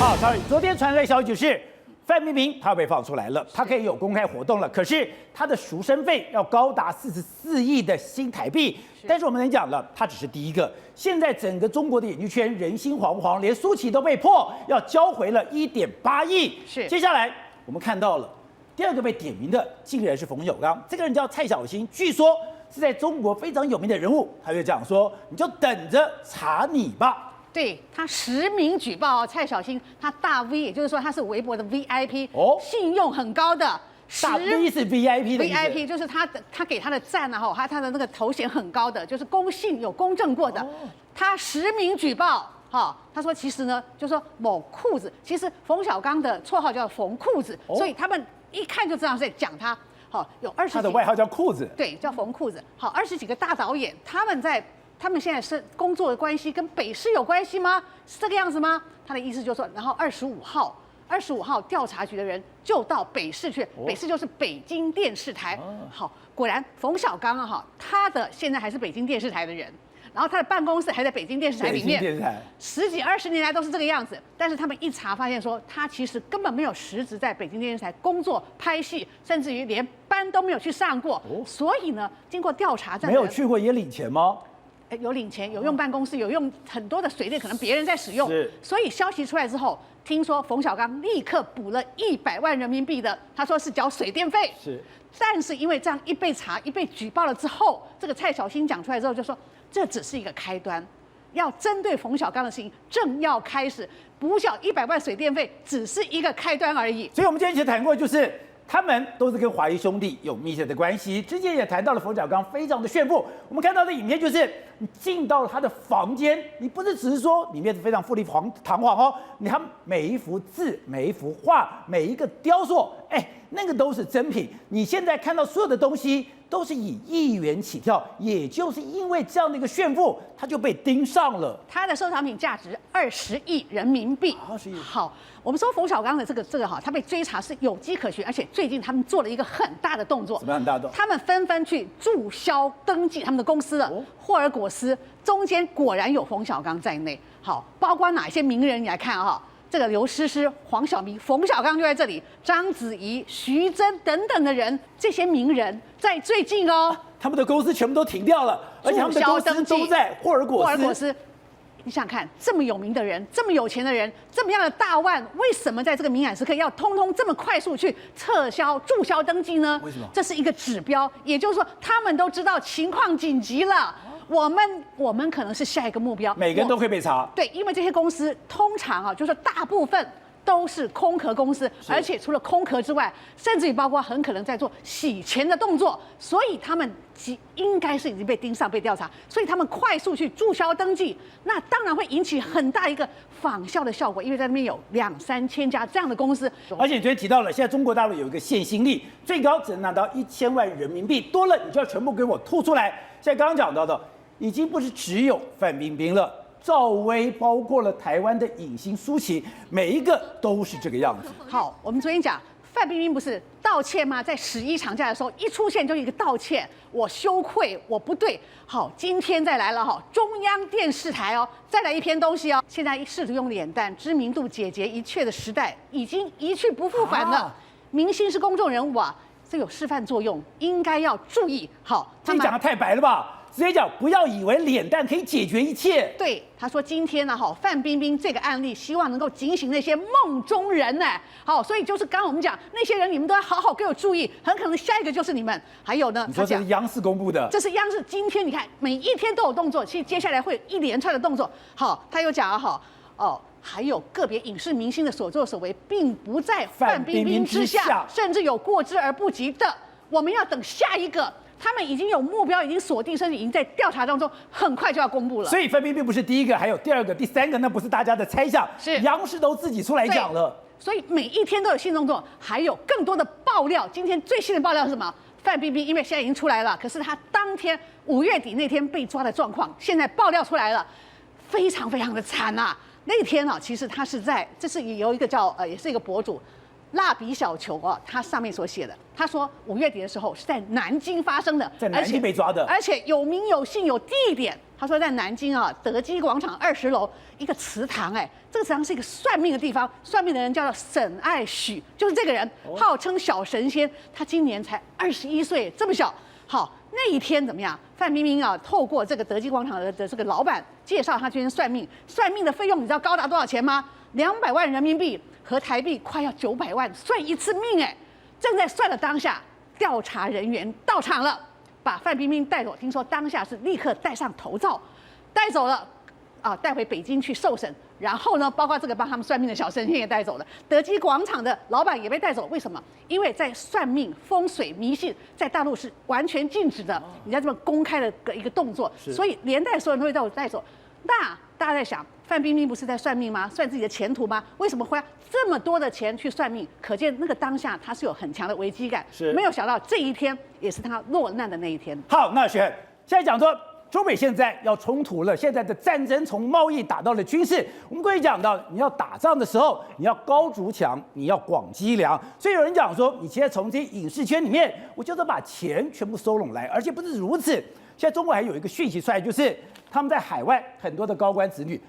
好，sorry，昨天传出来消息就是范冰冰她被放出来了，她可以有公开活动了，可是她的赎身费要高达44亿的新台币。但是我们能讲了，她只是第一个。现在整个中国的演艺圈人心惶惶，连舒淇都被迫要交回了1.8亿。是，接下来我们看到了第二个被点名的，竟然是冯小刚。这个人叫蔡小兴，据说是在中国非常有名的人物。他就讲说，你就等着查你吧。对他实名举报蔡小兴，他大 V， 也就是说他是微博的 VIP， 信用很高的。大 V 是 VIP 的意思 VIP 就是他给他的赞啊，他的那个头衔很高的，就是公信有公证过的。他实名举报，他说其实呢，就说某裤子，其实冯小刚的绰号叫冯裤子，所以他们一看就知道是在讲他。有20几，他的外号叫裤子，对，叫冯裤子。20几个大导演，他们现在是工作的关系跟北视有关系吗？是这个样子吗？他的意思就是说，然后25号调查局的人就到北视去，北视就是北京电视台。好，果然冯小刚他的现在还是北京电视台的人，然后他的办公室还在北京电视台里面，十几20年来都是这个样子。但是他们一查发现说，他其实根本没有实质在北京电视台工作拍戏，甚至于连班都没有去上过。所以呢，经过调查，没有去过也领钱吗？有领钱，有用办公室，有用很多的水电，可能别人在使用。所以消息出来之后，听说冯小刚立刻补了100万人民币的，他说是缴水电费。但是因为这样一被查、一被举报了之后，这个蔡小兴讲出来之后就说，这只是一个开端，要针对冯小刚的事情正要开始，补缴100万水电费只是一个开端而已。所以我们今天一起谈过，就是他们都是跟华谊兄弟有密切的关系。之前也谈到了冯小刚非常的炫富，我们看到的影片就是你进到了他的房间，你不是只是说里面是非常富丽堂皇哦，他每一幅字、每一幅画、每一个雕塑，那个都是真品。你现在看到所有的东西都是以1元起跳，也就是因为这样的一个炫富，他就被盯上了。他的收藏品价值20亿人民币。20亿。好，我们说冯小刚的这个他被追查是有迹可循，而且最近他们做了一个很大的动作。什么很大的动作？他们纷纷去注销登记他们的公司了。霍尔果斯中间果然有冯小刚在内。好，包括哪些名人你来看这个刘诗诗、黄晓明、冯小刚就在这里，章子怡、徐峥等等的人，这些名人在最近他们的公司全部都停掉了，而且他们的公司都在霍尔果斯。你想想看，这么有名的人，这么有钱的人，这么样的大腕，为什么在这个敏感时刻要通通这么快速去注销登记呢？为什么？这是一个指标，也就是说，他们都知道情况紧急了。我们可能是下一个目标，每个人都会被查。对，因为这些公司通常就是大部分都是空壳公司，而且除了空壳之外，甚至于包括很可能在做洗钱的动作，所以他们应该是已经被盯上、被调查，所以他们快速去注销登记，那当然会引起很大一个仿效的效果，因为在那边有2、3千家这样的公司。而且你昨天提到了，现在中国大陆有一个限薪令，最高只能拿到1000万人民币，多了你就要全部给我吐出来。现在刚刚讲到的，已经不是只有范冰冰了。赵薇，包括了台湾的影星舒淇，每一个都是这个样子。好，我们昨天讲范冰冰不是道歉吗？在11长假的时候一出现就一个道歉，我羞愧，我不对。好，今天再来了中央电视台再来一篇东西现在试图用脸蛋知名度解决一切的时代已经一去不复返了。明星是公众人物这有示范作用，应该要注意。好，这讲得太白了吧？直接讲，不要以为脸蛋可以解决一切。对，他说今天范冰冰这个案例，希望能够警醒那些梦中人好，所以就是刚刚我们讲那些人，你们都要好好给我注意，很可能下一个就是你们。还有呢，你说这是央视公布的，这是央视今天你看每一天都有动作，其实接下来会有一连串的动作。好，他又讲还有个别影视明星的所作所为，并不在范冰冰之下，甚至有过之而不及的，我们要等下一个。他们已经有目标，已经锁定，甚至已经在调查当中，很快就要公布了。所以范冰冰不是第一个，还有第2个、第3个，那不是大家的猜想，是央视都自己出来讲了。所以每一天都有新动作，还有更多的爆料。今天最新的爆料是什么？范冰冰因为现在已经出来了，可是她当天5月底那天被抓的状况，现在爆料出来了，非常非常的惨啊！那天其实她是这是有一个叫也是一个博主。蜡笔小球他上面所写的，他说5月底的时候是在南京发生的，在南京被抓的，而且有名有姓有地点。他他说在南京啊德基广场20楼一个祠堂，这个祠堂是一个算命的地方，算命的人叫做沈爱许，就是这个人，号称小神仙，他今年才21岁，这么小。好，那一天怎么样？范冰冰啊，透过这个德基广场的这个老板介绍他去算命，算命的费用你知道高达多少钱吗？200万人民币和台币快要900万，算一次命正在算的当下，调查人员到场了，把范冰冰带走。听说当下是立刻戴上头罩，带走了，带回北京去受审。然后呢，包括这个帮他们算命的小神仙也带走了，德基广场的老板也被带走。为什么？因为在算命、风水、迷信，在大陆是完全禁止的，你在这么公开的一个动作，所以连带所有人都会带走。那大家在想，范冰冰不是在算命吗？算自己的前途吗？为什么花这么多的钱去算命？可见那个当下他是有很强的危机感，没有想到这一天也是他落难的那一天。好，那选现在讲说。中美现在要冲突了，现在的战争从贸易打到了军事。我们过去讲到，你要打仗的时候，你要高筑墙，你要广积粮。所以有人讲说，你现在从这些影视圈里面，我就是把钱全部收拢来，而且不是如此。现在中国还有一个讯息出来，就是他们在海外很多的高官子女，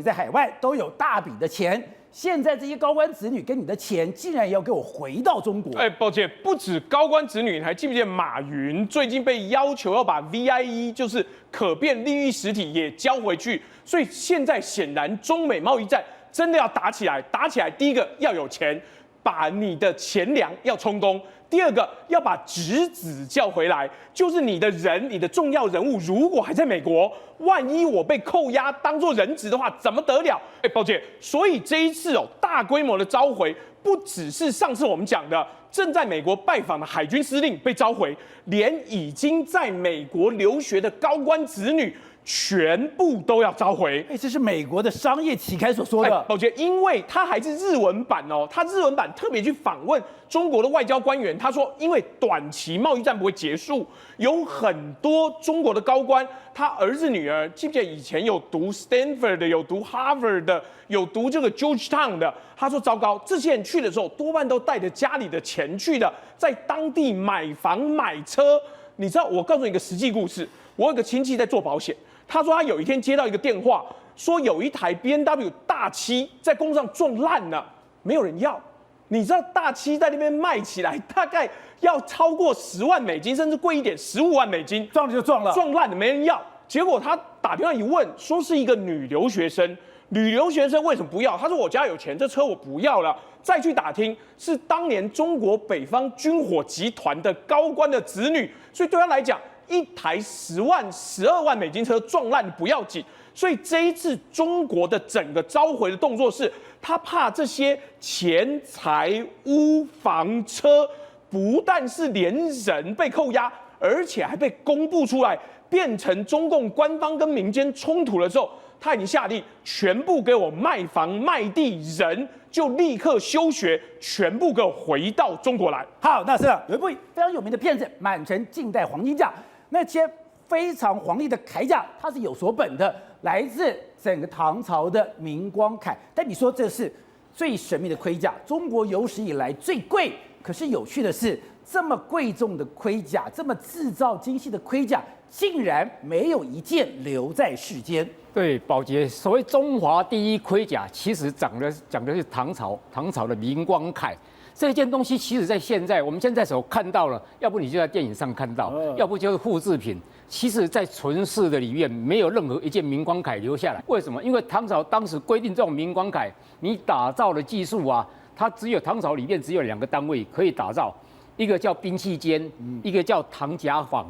在海外都有大笔的钱。现在这些高官子女跟你的钱，竟然也要给我回到中国。抱歉，不止高官子女，你还记不记得马云最近被要求要把 VIE， 就是可变利益实体也交回去？所以现在显然中美贸易战真的要打起来。打起来，第一个要有钱，把你的钱粮要充公。第二个要把侄子叫回来，就是你的人，你的重要人物如果还在美国，万一我被扣押当作人质的话，怎么得了？抱歉，所以这一次大规模的召回，不只是上次我们讲的正在美国拜访的海军司令被召回，连已经在美国留学的高官子女全部都要召回。这是美国的商业期刊所说的。抱歉，因为他还是日文版他日文版特别去访问中国的外交官员，他说，因为短期贸易战不会结束，有很多中国的高官，他儿子女儿，记不记得以前有读 Stanford 的，有读 Harvard 的，有读这个 Georgetown 的，他说糟糕，这些人去的时候多半都带着家里的钱去的，在当地买房买车。你知道，我告诉你一个实际故事，我有个亲戚在做保险。他说他有一天接到一个电话，说有一台 BMW 大7在公路上撞烂了，没有人要。你知道大7在那边卖起来大概要超过10万美金，甚至贵一点15万美金，撞了就撞了，撞烂了没人要。结果他打电话一问，说是一个女留学生。女留学生为什么不要？他说我家有钱，这车我不要了。再去打听，是当年中国北方军火集团的高官的子女，所以对他来讲，一台10万、12万美金车撞烂不要紧，所以这一次中国的整个召回的动作是，他怕这些钱财、屋房、车，不但是连人被扣押，而且还被公布出来，变成中共官方跟民间冲突了之后，他已经下令全部给我卖房卖地，人就立刻休学，全部给我回到中国来。好，那是有一部非常有名的片子《满城尽带黄金甲》。那些非常华丽的铠甲，它是有所本的，来自整个唐朝的明光铠。但你说这是最神秘的盔甲，中国有史以来最贵。可是有趣的是，这么贵重的盔甲，这么制造精细的盔甲，竟然没有一件留在世间。对，宝杰，所谓中华第一盔甲，其实讲的是唐朝的明光铠。这件东西其实在现在我们现在所看到了，要不你就在电影上看到，要不就是复制品。其实，在存世的里面，没有任何一件明光铠留下来。为什么？因为唐朝当时规定，这种明光铠，你打造的技术啊，它只有唐朝里面只有2个单位可以打造，一个叫兵器监，一个叫唐甲坊。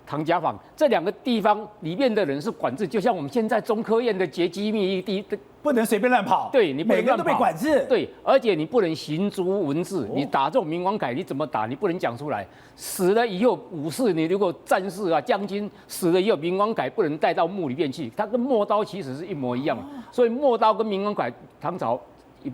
唐甲坊这2个地方里面的人是管制，就像我们现在中科院的劫机密地，不能随便乱跑。对，你不能乱跑，每个人都被管制。对，而且你不能行诸文字，你打这种明光铠，你怎么打？你不能讲出来。死了以后，武士你如果战士啊将军死了以后，明光铠不能带到墓里面去，它跟陌刀其实是一模一样的。所以陌刀跟明光铠，唐朝一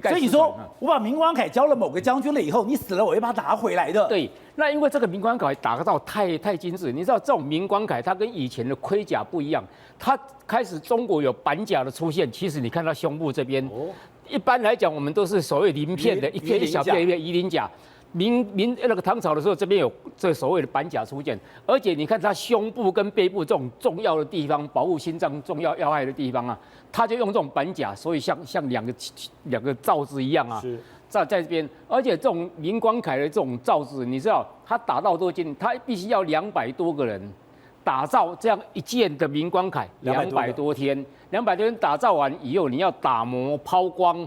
概。所以你说我把明光铠交了某个将军了以后，你死了我会把它拿回来的。对，那因为这个明光铠打造太精致，你知道这种明光铠它跟以前的盔甲不一样，它开始中国有板甲的出现，其实你看到胸部这边，一般来讲我们都是所谓鳞片的一片一小片一片鱼鳞甲。那个唐朝的时候，这边有这所谓的板甲出现，而且你看它胸部跟背部这种重要的地方，保护心脏重要要害的地方啊，它就用这种板甲，所以像两个罩子一样啊。是。在这边，而且这种明光铠的这种罩子，你知道它打到多近？它必须要200多个人打造这样一件的明光铠，200多天，200多天打造完以后，你要打磨、抛光，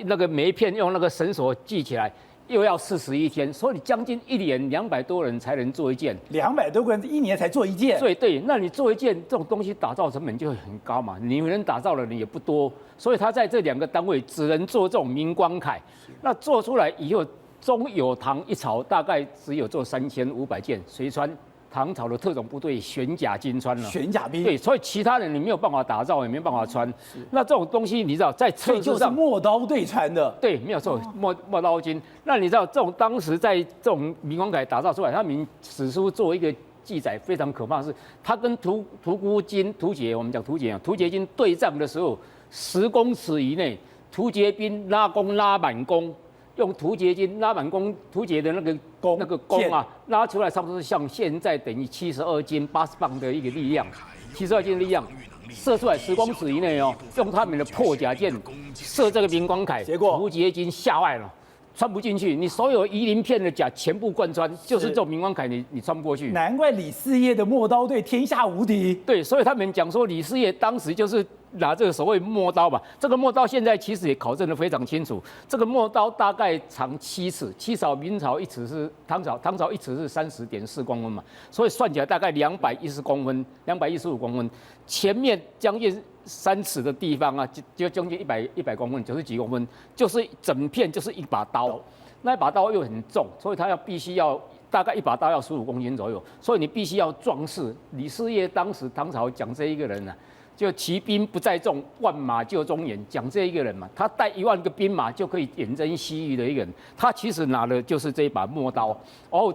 那个每一片用那个绳索系起来，又要41天，所以你将近1年200多人才能做一件。200多个人1年才做一件。对，那你做一件这种东西，打造成本就很高嘛，你能打造的人也不多，所以他在这2个单位只能做这种明光铠。那做出来以后，中有唐一朝大概只有做3500件，谁穿？唐朝的特种部队玄甲军穿了。玄甲兵。对，所以其他人你没有办法打造，也没有办法穿。那这种东西你知道，在测试上，就是陌刀队穿的。对，没有错，陌刀军。那你知道这种当时在这种明光铠打造出来，他们史书做一个记载非常可怕，是他跟屠孤军、屠劫，我们讲屠劫啊，屠劫军对战的时候，10公尺以内。屠劫兵拉弓拉满弓，用屠劫军拉满弓，屠劫的那个弓啊，拉出来差不多是像现在等于72斤80磅的一个力量，72斤的力量，射出来10公尺以内哦，用他们的破甲舰射这个明光铠，结果屠劫军吓坏了。穿不进去，你所有夷陵片的甲全部贯穿，就是这种明光铠你穿不过去。难怪李嗣业的陌刀队天下无敌。对，所以他们讲说李嗣业当时就是拿这个所谓陌刀吧，这个陌刀现在其实也考证得非常清楚，这个陌刀大概长7尺，7朝明朝1尺是唐朝1尺是30.4公分嘛，所以算起来大概210公分，215公分，前面将近3尺的地方啊，就将近100公分，90几公分，就是整片就是一把刀，那一把刀又很重，所以它必须要大概一把刀要15公斤左右，所以你必须要壮士。李嗣业当时唐朝讲这一个人啊，就骑兵不在重，万马就中原，讲这一个人嘛，他带1万个兵马就可以远征西域的一个人，他其实拿的就是这一把陌刀，然后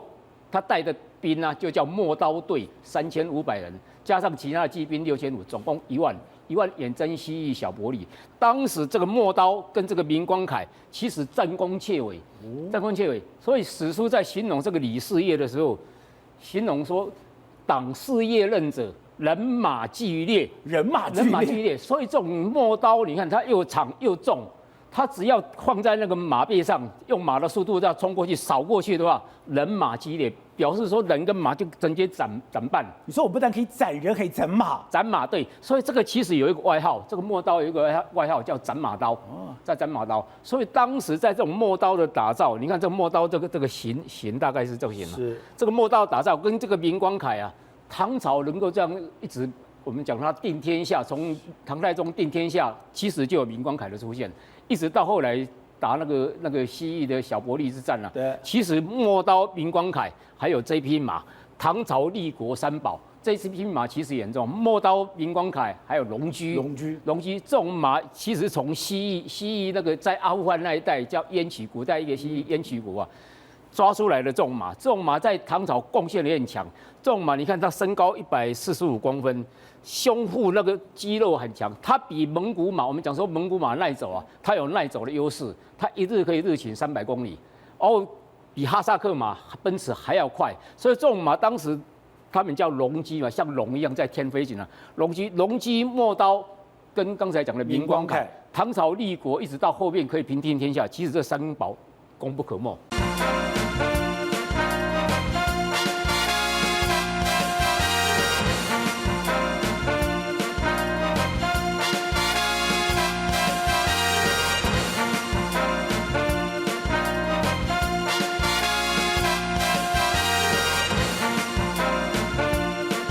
他带的兵啊就叫陌刀队，3500人，加上其他的骑兵6500，总共1万远征西域小伯利。当时这个陌刀跟这个明光铠其实战功切尾，所以史书在形容这个李嗣业的时候，形容说党事业任者，人马俱猎，所以这种陌刀你看它又长又重。他只要放在那个马背上，用马的速度这样冲过去、扫过去的话，人马激烈，表示说人跟马就直接斩半。你说我不但可以斩人，可以斩马。斩马对，所以这个其实有一个外号，这个陌刀有一个外号叫斩马刀。在斩马刀，所以当时在这种陌刀的打造，你看这个陌刀这个形大概是这个形嘛。是。这个陌刀打造跟这个明光铠啊，唐朝能够这样一直。我们讲它定天下，从唐太宗定天下，其实就有明光铠的出现，一直到后来打那个西域的小伯利之战啊。对，其实陌刀、明光铠还有这匹马，唐朝立国3宝，这匹马其实严重。陌刀、明光铠还有龙驹这种马，其实从西域那个在阿富汗那一带叫燕曲，古代一个西域燕曲国啊。抓出来的这种马在唐朝贡献也很强。这种马，你看它身高145公分，胸腹那个肌肉很强，它比蒙古马，我们讲说蒙古马耐走啊，它有耐走的优势，它一日可以日行300公里，然后比哈萨克马、奔驰还要快，所以这种马当时他们叫龙驹嘛，像龙一样在天飞行啊。龙驹、陌刀跟刚才讲的明光铠，唐朝立国一直到后面可以平定天下，其实这3宝功不可没。